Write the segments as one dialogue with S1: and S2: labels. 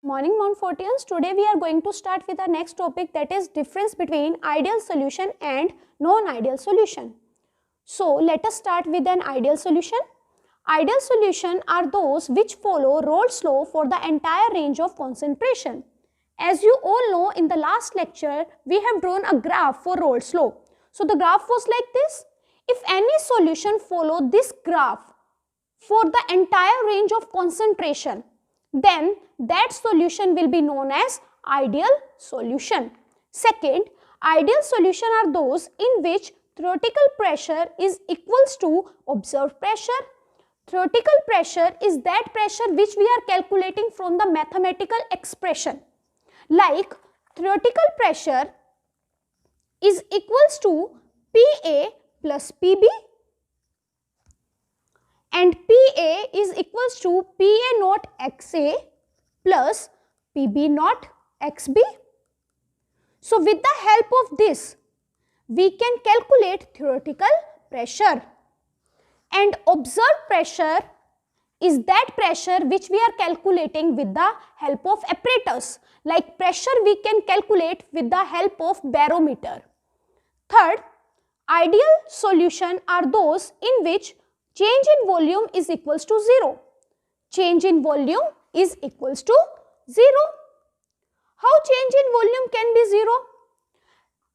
S1: Morning Mountfortians, today we are going to start with our next topic, that is difference between ideal solution and non-ideal solution. So let us start with an ideal solution. Ideal solution are those which follow Rolle's law for the entire range of concentration. As you all know, in the last lecture we have drawn a graph for Rolle's law. So the graph was like this. If any solution follow this graph for the entire range of concentration, then that solution will be known as ideal solution. Second, ideal solution are those in which theoretical pressure is equals to observed pressure. Theoretical pressure is that pressure which we are calculating from the mathematical expression. Like theoretical pressure is equals to PA plus PB, and PA is equals to PA naught XA plus PB naught XB. So with the help of this, we can calculate theoretical pressure. And observed pressure is that pressure which we are calculating with the help of apparatus. Like pressure we can calculate with the help of barometer. Third, ideal solution are those in which change in volume is equals to 0. Change in volume is equals to 0. How change in volume can be 0?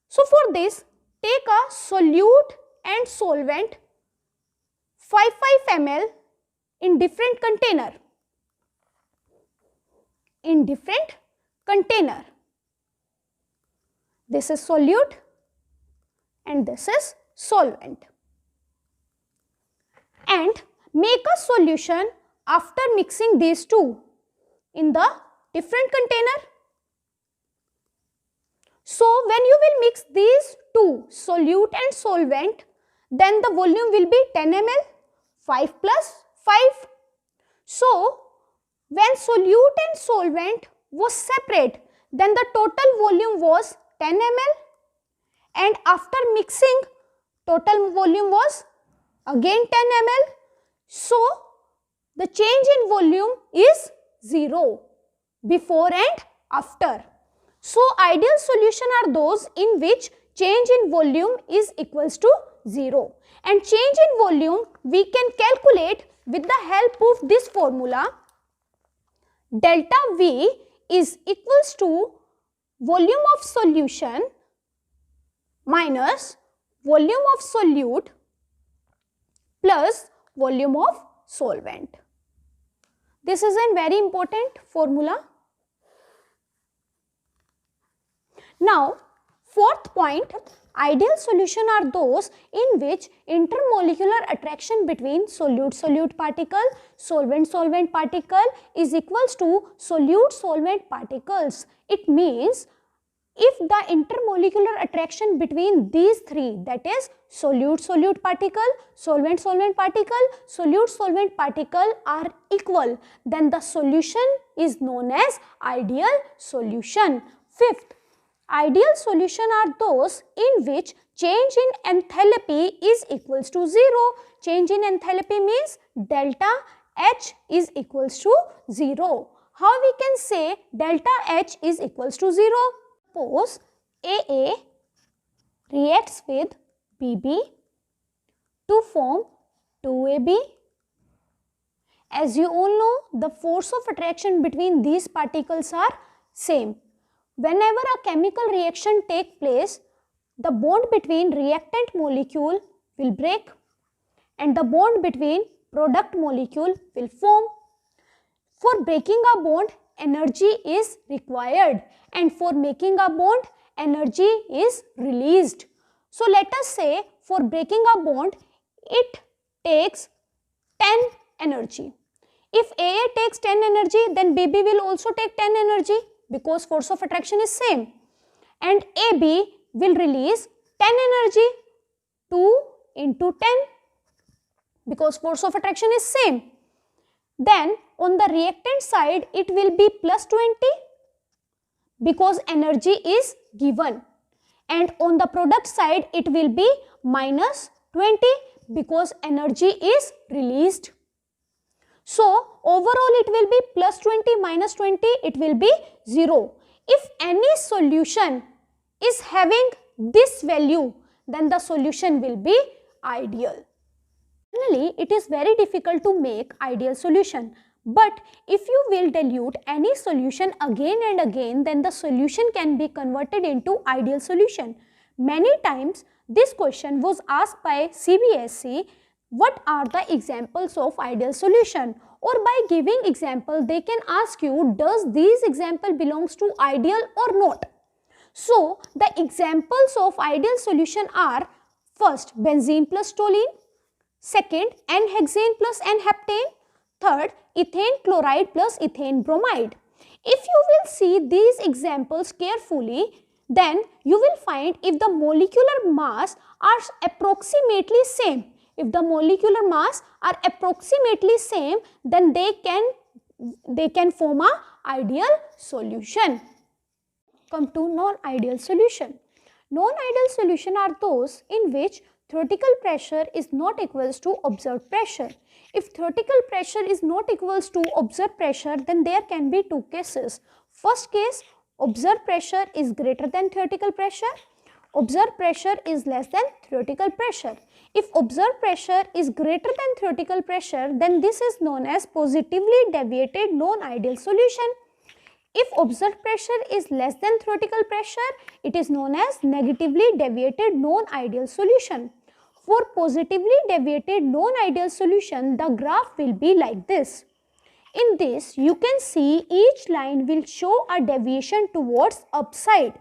S1: So for this, take a solute and solvent 5 ml in different container. This is solute and this is solvent. And make a solution after mixing these two in the different container. So when you will mix these two, solute and solvent, then the volume will be 10 ml, 5 plus 5. So when solute and solvent was separate, then the total volume was 10 ml, and after mixing, total volume was again 10 ml. So the change in volume is 0 before and after. So ideal solution are those in which change in volume is equals to 0. And change in volume we can calculate with the help of this formula. Delta V is equals to volume of solution minus volume of solute plus volume of solvent. This is a very important formula. Now, fourth point, ideal solution are those in which intermolecular attraction between solute-solute particle, solvent-solvent particle is equals to solute-solvent particles. It means if the intermolecular attraction between these three, that is solute-solute particle, solvent-solvent particle, solute-solvent particle are equal, then the solution is known as ideal solution. Fifth, ideal solution are those in which change in enthalpy is equals to 0. Change in enthalpy means delta H is equals to 0. How we can say delta H is equals to 0? Suppose AA reacts with BB to form 2AB. As you all know, the force of attraction between these particles are same. Whenever a chemical reaction takes place, the bond between reactant molecule will break and the bond between product molecule will form. For breaking a bond, energy is required, and for making a bond, energy is released. So let us say for breaking a bond, it takes 10 energy. If AA takes 10 energy, then BB will also take 10 energy because force of attraction is same. And AB will release 10 energy, 2 into 10 because force of attraction is same. Then on the reactant side, it will be plus 20 because energy is given, and on the product side it will be minus 20 because energy is released. So overall it will be plus 20 minus 20, it will be 0. If any solution is having this value, then the solution will be ideal. Finally, it is very difficult to make ideal solution. But if you will dilute any solution again and again, then the solution can be converted into ideal solution. Many times this question was asked by CBSE, what are the examples of ideal solution? Or by giving example, they can ask you, does these example belongs to ideal or not? So the examples of ideal solution are, first, benzene plus toluene, second, n-hexane plus n-heptane, third, ethane chloride plus ethane bromide. If you will see these examples carefully, then you will find if the molecular mass are approximately same. If the molecular mass are approximately same, then they can form a ideal solution. Come to non-ideal solution. Non-ideal solution are those in which theoretical pressure is not equals to observed pressure. If theoretical pressure is not equals to observed pressure, then there can be two cases. First case, observed pressure is greater than theoretical pressure. Observed pressure is less than theoretical pressure. If observed pressure is greater than theoretical pressure, then this is known as positively deviated non-ideal solution. If observed pressure is less than theoretical pressure, it is known as negatively deviated non-ideal solution. For positively deviated non-ideal solution, the graph will be like this. In this, you can see each line will show a deviation towards upside.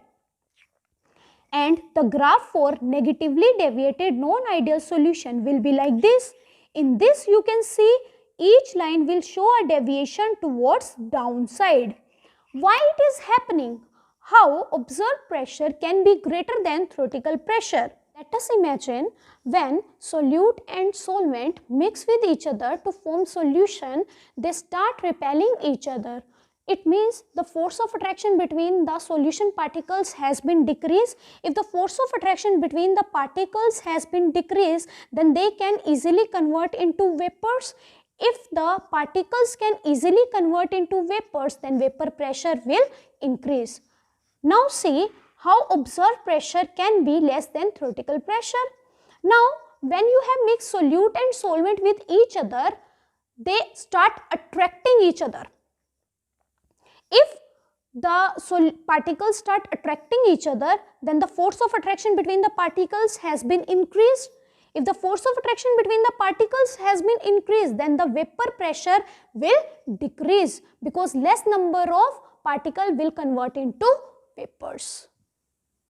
S1: And the graph for negatively deviated non-ideal solution will be like this. In this, you can see each line will show a deviation towards downside. Why it is happening? How observed pressure can be greater than theoretical pressure? Let us imagine when solute and solvent mix with each other to form solution, they start repelling each other. It means the force of attraction between the solution particles has been decreased. If the force of attraction between the particles has been decreased, then they can easily convert into vapors. If the particles can easily convert into vapors, then vapor pressure will increase. Now see how observed pressure can be less than theoretical pressure. Now when you have mixed solute and solvent with each other, they start attracting each other. If the particles start attracting each other, then the force of attraction between the particles has been increased. If the force of attraction between the particles has been increased, then the vapor pressure will decrease because less number of particles will convert into vapors.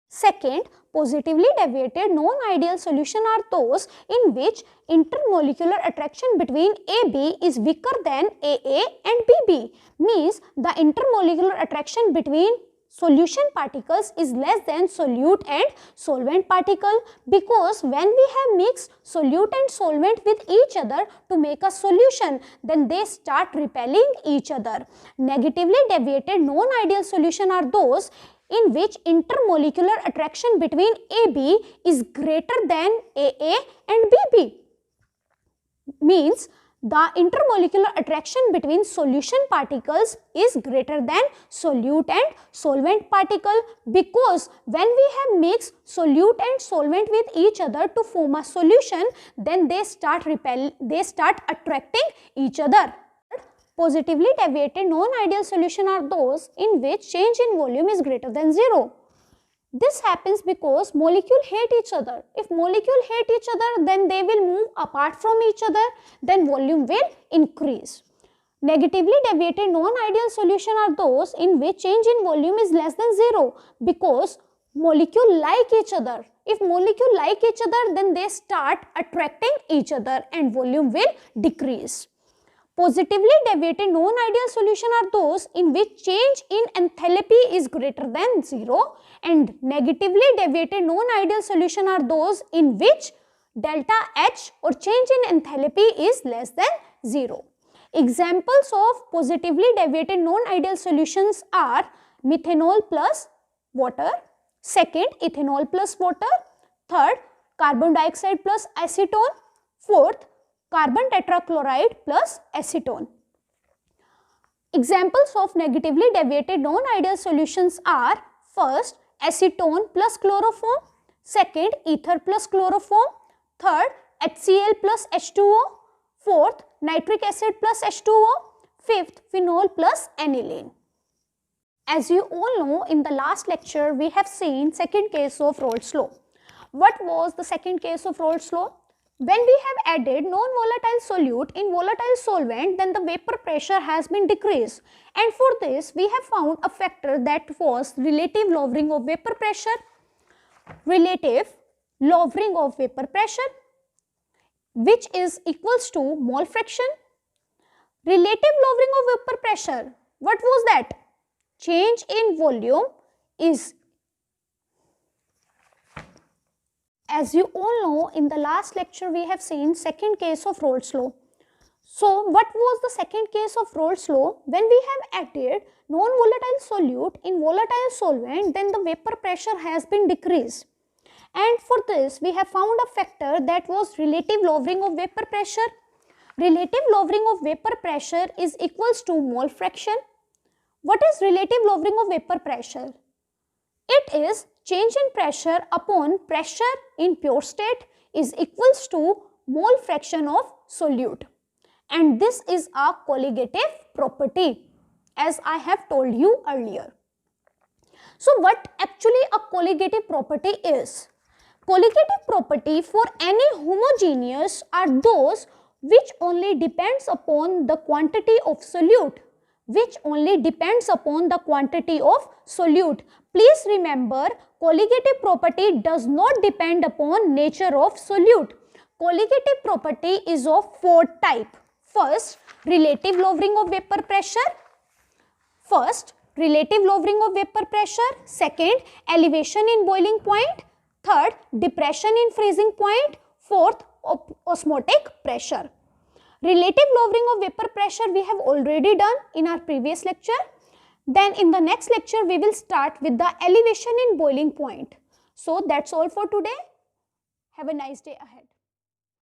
S1: Second, positively deviated non-ideal solution are those in which intermolecular attraction between AB is weaker than AA and BB. Means the intermolecular attraction between solution particles is less than solute and solvent particle, because when we have mixed solute and solvent with each other to make a solution, then they start repelling each other. Negatively deviated non-ideal solution are those in which intermolecular attraction between AB is greater than AA and BB. Means the intermolecular attraction between solution particles is greater than solute and solvent particle, because when we have mixed solute and solvent with each other to form a solution, then they start attracting each other. Positively deviated non-ideal solution are those in which change in volume is greater than 0. This happens because molecules hate each other. If molecules hate each other, then they will move apart from each other, then volume will increase. Negatively deviated non-ideal solution are those in which change in volume is less than 0, because molecules like each other. If molecules like each other, then they start attracting each other and volume will decrease. Positively deviated non-ideal solution are those in which change in enthalpy is greater than 0, and negatively deviated non-ideal solution are those in which delta H or change in enthalpy is less than 0. Examples of positively deviated non-ideal solutions are methanol plus water, second ethanol plus water, third carbon dioxide plus acetone, fourth carbon tetrachloride plus acetone. Examples of negatively deviated non-ideal solutions are first acetone plus chloroform, second ether plus chloroform, third HCl plus H2O, fourth nitric acid plus H2O, fifth phenol plus aniline. As you all know, in the last lecture we have seen second case of Raoult's law. What was the second case of Raoult's law? When we have added non-volatile solute in volatile solvent, then the vapor pressure has been decreased, and for this we have found a factor that was relative lowering of vapor pressure. Relative lowering of vapor pressure, which is equals to mole fraction. Relative lowering of vapor pressure, what was that? Change in volume is, as you all know, in the last lecture we have seen second case of Raoult's law. So what was the second case of Raoult's law? When we have added non-volatile solute in volatile solvent, then the vapor pressure has been decreased, and for this we have found a factor that was relative lowering of vapor pressure. Relative lowering of vapor pressure is equals to mole fraction. What is relative lowering of vapor pressure? It is change in pressure upon pressure in pure state is equals to mole fraction of solute, and this is a colligative property, as I have told you earlier. So what actually a colligative property is? Colligative property for any homogeneous are those which only depends upon the quantity of solute. Which only depends upon the quantity of solute. Please remember, colligative property does not depend upon nature of solute. Colligative property is of four types. First, relative lowering of vapor pressure. Second, elevation in boiling point. Third, depression in freezing point. Fourth, osmotic pressure. Relative lowering of vapor pressure we have already done in our previous lecture. Then in the next lecture we will start with the elevation in boiling point. So that's all for today. Have a nice day ahead.